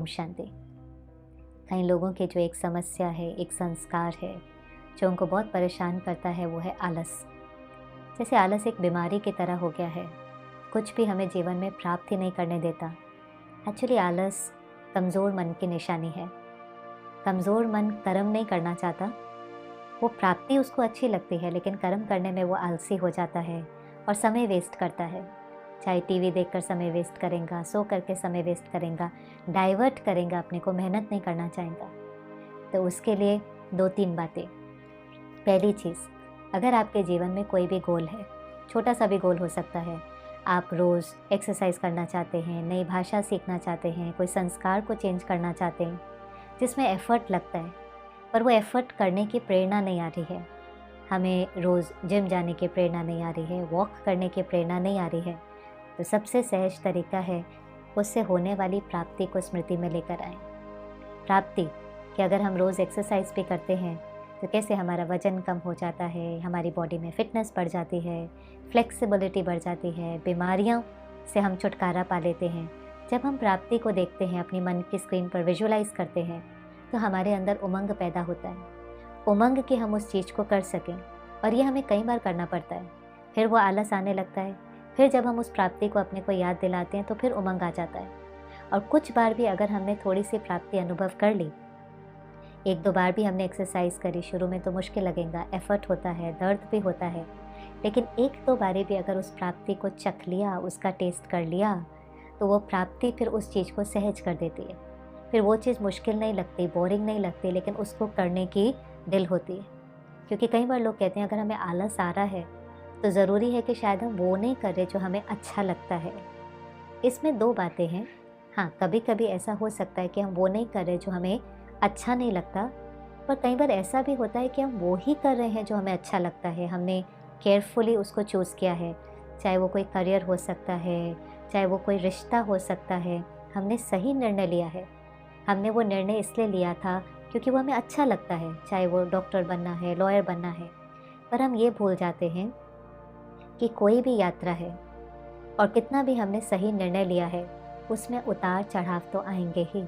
ओम शांति। कई लोगों की जो एक समस्या है, एक संस्कार है जो उनको बहुत परेशान करता है, वो है आलस। जैसे आलस एक बीमारी की तरह हो गया है, कुछ भी हमें जीवन में प्राप्त ही नहीं करने देता। एक्चुअली आलस कमज़ोर मन की निशानी है। कमज़ोर मन कर्म नहीं करना चाहता। वो प्राप्ति उसको अच्छी लगती है, लेकिन कर्म करने में वो आलसी हो जाता है और समय वेस्ट करता है। चाहे टीवी देखकर समय वेस्ट करेगा, सो करके समय वेस्ट करेगा, डाइवर्ट करेगा अपने को, मेहनत नहीं करना चाहेगा। तो उसके लिए 2-3 बातें। पहली चीज़, अगर आपके जीवन में कोई भी गोल है, छोटा सा भी गोल हो सकता है, आप रोज़ एक्सरसाइज करना चाहते हैं, नई भाषा सीखना चाहते हैं, कोई संस्कार को चेंज करना चाहते हैं, जिसमें एफ़र्ट लगता है, पर वो एफ़र्ट करने की प्रेरणा नहीं आ रही है। हमें रोज़ जिम जाने की प्रेरणा नहीं आ रही है, वॉक करने की प्रेरणा नहीं आ रही है। तो सबसे सहज तरीका है उससे होने वाली प्राप्ति को स्मृति में लेकर आएं। प्राप्ति कि अगर हम रोज़ एक्सरसाइज भी करते हैं तो कैसे हमारा वज़न कम हो जाता है, हमारी बॉडी में फिटनेस बढ़ जाती है, फ्लेक्सिबिलिटी बढ़ जाती है, बीमारियों से हम छुटकारा पा लेते हैं। जब हम प्राप्ति को देखते हैं, अपनी मन की स्क्रीन पर विजुअलाइज करते हैं, तो हमारे अंदर उमंग पैदा होता है। उमंग कि हम उस चीज़ को कर सकें, और ये हमें कई बार करना पड़ता है। फिर वो आलस आने लगता है। फिर जब हम उस प्राप्ति को अपने को याद दिलाते हैं तो फिर उमंग आ जाता है। और कुछ बार भी अगर हमने थोड़ी सी प्राप्ति अनुभव कर ली, 1-2 बार भी हमने एक्सरसाइज करी, शुरू में तो मुश्किल लगेगा, एफर्ट होता है, दर्द भी होता है, लेकिन 1-2 बारी भी अगर उस प्राप्ति को चख लिया, उसका टेस्ट कर लिया, तो वो प्राप्ति फिर उस चीज़ को सहज कर देती है। फिर वो चीज़ मुश्किल नहीं लगती, बोरिंग नहीं लगती, लेकिन उसको करने की दिल होती है। क्योंकि कई बार लोग कहते हैं अगर हमें आलस आ रहा है तो ज़रूरी है कि शायद हम वो नहीं कर रहे जो हमें अच्छा लगता है। इसमें 2 बातें हैं। हाँ, कभी कभी ऐसा हो सकता है कि हम वो नहीं कर रहे जो हमें अच्छा नहीं लगता, पर कई बार ऐसा भी होता है कि हम वो ही कर रहे हैं जो हमें अच्छा लगता है। हमने केयरफुली उसको चूज़ किया है, चाहे वो कोई करियर हो सकता है, चाहे वो कोई रिश्ता हो सकता है। हमने सही निर्णय लिया है। हमने वो निर्णय इसलिए लिया था क्योंकि वो हमें अच्छा लगता है, चाहे वो डॉक्टर बनना है, लॉयर बनना है। पर हम ये भूल जाते हैं कि कोई भी यात्रा है और कितना भी हमने सही निर्णय लिया है, उसमें उतार चढ़ाव तो आएंगे ही।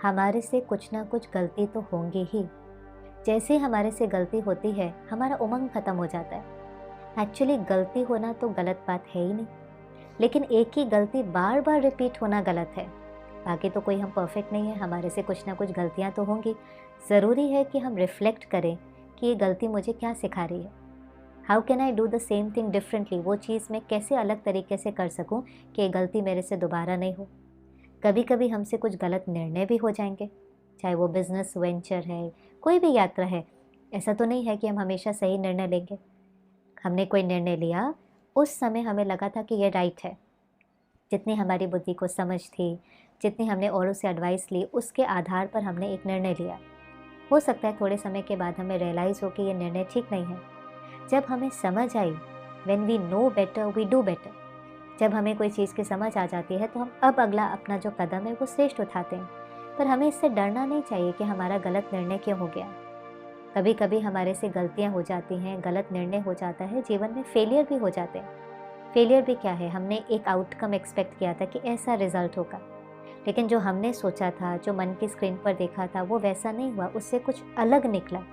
हमारे से कुछ ना कुछ गलती तो होंगी ही। जैसे हमारे से गलती होती है, हमारा उमंग ख़त्म हो जाता है। एक्चुअली गलती होना तो गलत बात है ही नहीं, लेकिन एक ही गलती बार बार रिपीट होना गलत है। बाकी तो कोई हम परफेक्ट नहीं है, हमारे से कुछ ना कुछ गलतियाँ तो होंगी। ज़रूरी है कि हम रिफ़्लेक्ट करें कि ये गलती मुझे क्या सिखा रही है। How can I do the same thing differently. वो चीज़ मैं कैसे अलग तरीके से कर सकूं कि ये गलती मेरे से दोबारा नहीं हो। कभी कभी हमसे कुछ गलत निर्णय भी हो जाएंगे, चाहे वो बिजनेस वेंचर है, कोई भी यात्रा है। ऐसा तो नहीं है कि हम हमेशा सही निर्णय लेंगे। हमने कोई निर्णय लिया, उस समय हमें लगा था कि ये राइट है। जितनी हमारी बुद्धि को समझ थी, जितनी हमने औरों से एडवाइस ली, उसके आधार पर हमने एक निर्णय लिया। हो सकता है थोड़े समय के बाद हमें रियलाइज़ हो कि ये निर्णय ठीक नहीं है। जब हमें समझ आई, when we know better we do better, जब हमें कोई चीज़ की समझ आ जाती है तो हम अब अगला अपना जो कदम है वो श्रेष्ठ उठाते हैं। पर हमें इससे डरना नहीं चाहिए कि हमारा गलत निर्णय क्यों हो गया। कभी कभी हमारे से गलतियां हो जाती हैं, गलत निर्णय हो जाता है, जीवन में फेलियर भी हो जाते हैं। फेलियर भी क्या है, हमने एक आउटकम एक्सपेक्ट किया था कि ऐसा रिजल्ट होगा, लेकिन जो हमने सोचा था, जो मन की स्क्रीन पर देखा था, वो वैसा नहीं हुआ, उससे कुछ अलग निकला।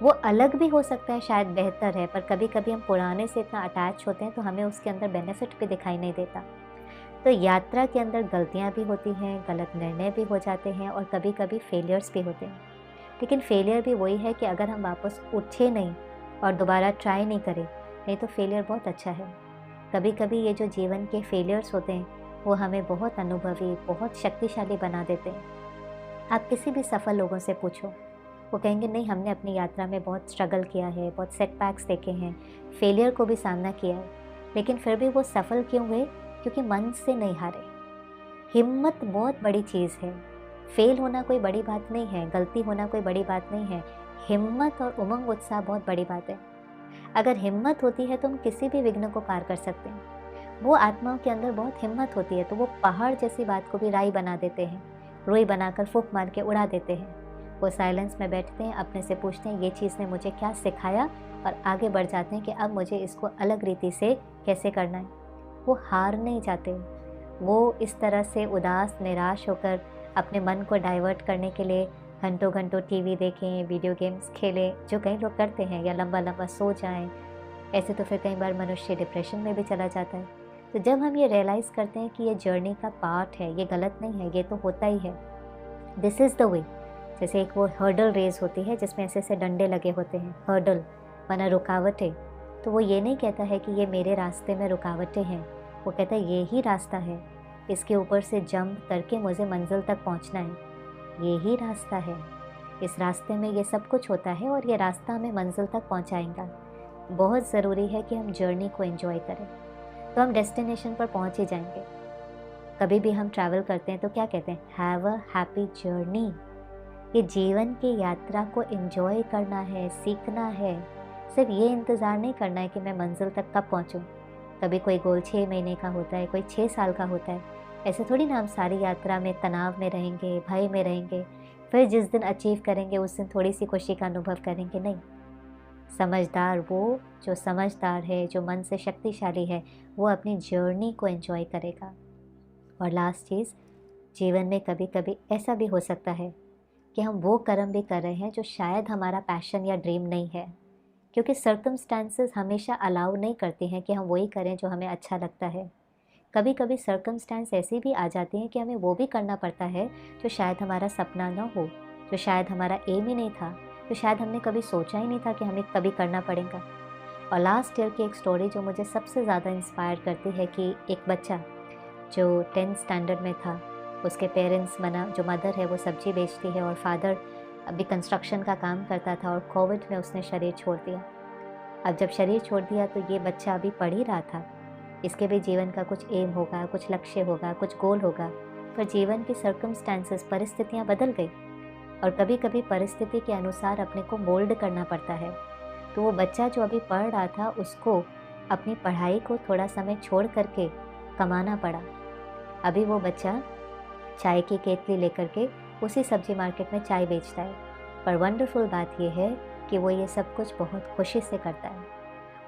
वो अलग भी हो सकता है, शायद बेहतर है, पर कभी कभी हम पुराने से इतना अटैच होते हैं तो हमें उसके अंदर बेनिफिट भी दिखाई नहीं देता। तो यात्रा के अंदर गलतियां भी होती हैं, गलत निर्णय भी हो जाते हैं, और कभी कभी फेलियर्स भी होते हैं। लेकिन फेलियर भी वही है कि अगर हम वापस उठे नहीं और दोबारा ट्राई नहीं करें, नहीं तो फेलियर बहुत अच्छा है। कभी कभी ये जो जीवन के फेलियर्स होते हैं वो हमें बहुत अनुभवी, बहुत शक्तिशाली बना देते हैं। आप किसी भी सफल लोगों से पूछो, वो कहेंगे नहीं, हमने अपनी यात्रा में बहुत स्ट्रगल किया है, बहुत सेटबैक्स देखे हैं, फेलियर को भी सामना किया है, लेकिन फिर भी वो सफल क्यों हुए? क्योंकि मन से नहीं हारे। हिम्मत बहुत बड़ी चीज़ है। फेल होना कोई बड़ी बात नहीं है, गलती होना कोई बड़ी बात नहीं है। हिम्मत और उमंग उत्साह बहुत बड़ी बात है। अगर हिम्मत होती है तो हम किसी भी विघ्न को पार कर सकते हैं। वो आत्माओं के अंदर बहुत हिम्मत होती है तो वो पहाड़ जैसी बात को भी राई बना देते हैं, रुई बनाकर फूंक मार के उड़ा देते हैं। वो साइलेंस में बैठते हैं, अपने से पूछते हैं ये चीज़ ने मुझे क्या सिखाया, और आगे बढ़ जाते हैं कि अब मुझे इसको अलग रीति से कैसे करना है। वो हार नहीं जाते। वो इस तरह से उदास, निराश होकर अपने मन को डाइवर्ट करने के लिए घंटों घंटों टीवी देखें, वीडियो गेम्स खेलें, जो कई लोग करते हैं, या लंबा लंबा सो जाएं। ऐसे तो फिर कई बार मनुष्य डिप्रेशन में भी चला जाता है। तो जब हम ये रियलाइज़ करते हैं कि ये जर्नी का पार्ट है, ये गलत नहीं है, ये तो होता ही है, दिस इज़ द वे। जैसे एक वो हर्डल रेस होती है जिसमें ऐसे ऐसे डंडे लगे होते हैं, हर्डल माना रुकावटें। तो वो ये नहीं कहता है कि ये मेरे रास्ते में रुकावटें हैं, वो कहता है ये ही रास्ता है, इसके ऊपर से जंप करके मुझे मंजिल तक पहुंचना है, ये ही रास्ता है। इस रास्ते में ये सब कुछ होता है और ये रास्ता हमें मंजिल तक पहुंचाएगा। बहुत ज़रूरी है कि हम जर्नी को एंजॉय करें, तो हम डेस्टिनेशन पर पहुंच ही जाएंगे। कभी भी हम ट्रैवल करते हैं तो क्या कहते हैं, हैव अ हैप्पी जर्नी। ये जीवन की यात्रा को एंजॉय करना है, सीखना है। सिर्फ ये इंतज़ार नहीं करना है कि मैं मंजिल तक कब पहुंचूं। कभी कोई गोल 6 महीने का होता है, कोई 6 साल का होता है। ऐसे थोड़ी ना हम सारी यात्रा में तनाव में रहेंगे, भय में रहेंगे, फिर जिस दिन अचीव करेंगे उस दिन थोड़ी सी खुशी का अनुभव करेंगे। नहीं, समझदार वो जो समझदार है, जो मन से शक्तिशाली है, वो अपनी जर्नी को एंजॉय करेगा। और लास्ट चीज़, जीवन में कभी कभी ऐसा भी हो सकता है कि हम वो कर्म भी कर रहे हैं जो शायद हमारा पैशन या ड्रीम नहीं है, क्योंकि सर्कमस्टांसेस हमेशा अलाउ नहीं करती हैं कि हम वही करें जो हमें अच्छा लगता है। कभी कभी सर्कमस्टांस ऐसी भी आ जाती हैं कि हमें वो भी करना पड़ता है जो शायद हमारा सपना ना हो, जो शायद हमारा एम ही नहीं था, जो शायद हमने कभी सोचा ही नहीं था कि हमें कभी करना पड़ेगा। और लास्ट ईयर की एक स्टोरी जो मुझे सबसे ज़्यादा इंस्पायर करती है कि एक बच्चा जो 10th स्टैंडर्ड में था, उसके पेरेंट्स जो मदर है वो सब्जी बेचती है और फादर अभी कंस्ट्रक्शन का काम करता था, और कोविड में उसने शरीर छोड़ दिया। अब जब शरीर छोड़ दिया तो ये बच्चा अभी पढ़ ही रहा था, इसके भी जीवन का कुछ एम होगा, कुछ लक्ष्य होगा, कुछ गोल होगा, पर जीवन की सर्कमस्टांसेस, परिस्थितियाँ बदल गई और कभी कभी परिस्थिति के अनुसार अपने को मोल्ड करना पड़ता है। तो वो बच्चा जो अभी पढ़ रहा था उसको अपनी पढ़ाई को थोड़ा समय छोड़ करके कमाना पड़ा। अभी वो बच्चा चाय की केतली लेकर के उसी सब्जी मार्केट में चाय बेचता है, पर वंडरफुल बात यह है कि वो ये सब कुछ बहुत खुशी से करता है।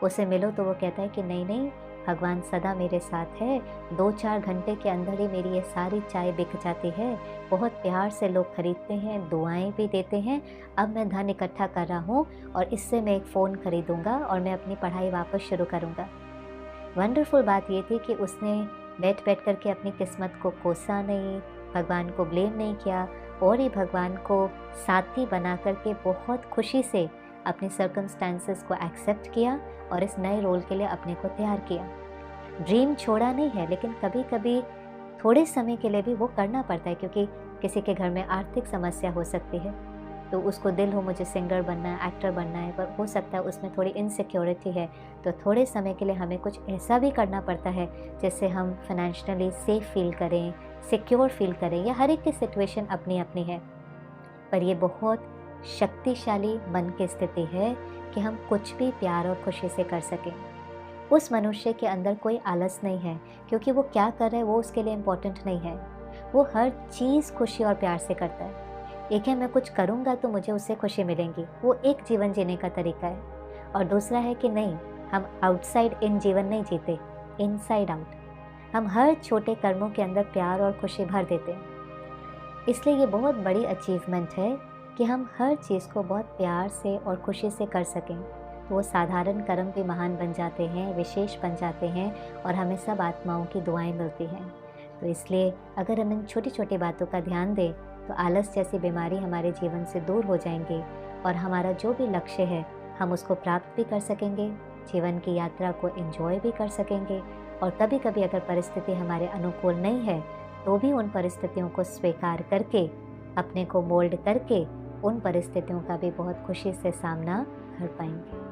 उसे मिलो तो वो कहता है कि नहीं नहीं, भगवान सदा मेरे साथ है, 2-4 घंटे के अंदर ही मेरी ये सारी चाय बिक जाती है, बहुत प्यार से लोग खरीदते हैं, दुआएं भी देते हैं। अब मैं धन इकट्ठा कर रहा हूँ और इससे मैं एक फ़ोन खरीदूँगा और मैं अपनी पढ़ाई वापस शुरू करूँगा। वंडरफुल बात ये थी कि उसने बैठ करके अपनी किस्मत को कोसा नहीं, भगवान को ब्लेम नहीं किया, और ही भगवान को साथी बना करके बहुत खुशी से अपनी सर्कमस्टांसेस को एक्सेप्ट किया और इस नए रोल के लिए अपने को तैयार किया। ड्रीम छोड़ा नहीं है, लेकिन कभी कभी थोड़े समय के लिए भी वो करना पड़ता है, क्योंकि किसी के घर में आर्थिक समस्या हो सकती है, तो उसको दिल हो मुझे सिंगर बनना है, एक्टर बनना है, पर हो सकता है उसमें थोड़ी इनसिक्योरिटी है, तो थोड़े समय के लिए हमें कुछ ऐसा भी करना पड़ता है जिससे हम फाइनेंशियली सेफ फील करें, सिक्योर फील करें। या हर एक की सिचुएशन अपनी अपनी है, पर ये बहुत शक्तिशाली मन की स्थिति है कि हम कुछ भी प्यार और खुशी से कर सकें। उस मनुष्य के अंदर कोई आलस नहीं है, क्योंकि वो क्या कर रहा है वो उसके लिए इम्पोर्टेंट नहीं है। वो हर चीज़ खुशी और प्यार से करता है। एक है मैं कुछ करूँगा तो मुझे उससे खुशी मिलेंगी, वो एक जीवन जीने का तरीका है। और दूसरा है कि नहीं, हम आउटसाइड इन जीवन नहीं जीते, इनसाइड आउट। हम हर छोटे कर्मों के अंदर प्यार और खुशी भर देते हैं। इसलिए ये बहुत बड़ी अचीवमेंट है कि हम हर चीज़ को बहुत प्यार से और खुशी से कर सकें, तो वो साधारण कर्म भी महान बन जाते हैं, विशेष बन जाते हैं, और हमें सब आत्माओं की दुआएं मिलती हैं। तो इसलिए अगर हम इन छोटी छोटी बातों का ध्यान दें तो आलस जैसी बीमारी हमारे जीवन से दूर हो जाएंगे और हमारा जो भी लक्ष्य है हम उसको प्राप्त भी कर सकेंगे, जीवन की यात्रा को एंजॉय भी कर सकेंगे। और कभी कभी अगर परिस्थिति हमारे अनुकूल नहीं है तो भी उन परिस्थितियों को स्वीकार करके, अपने को मोल्ड करके, उन परिस्थितियों का भी बहुत खुशी से सामना कर पाएंगे।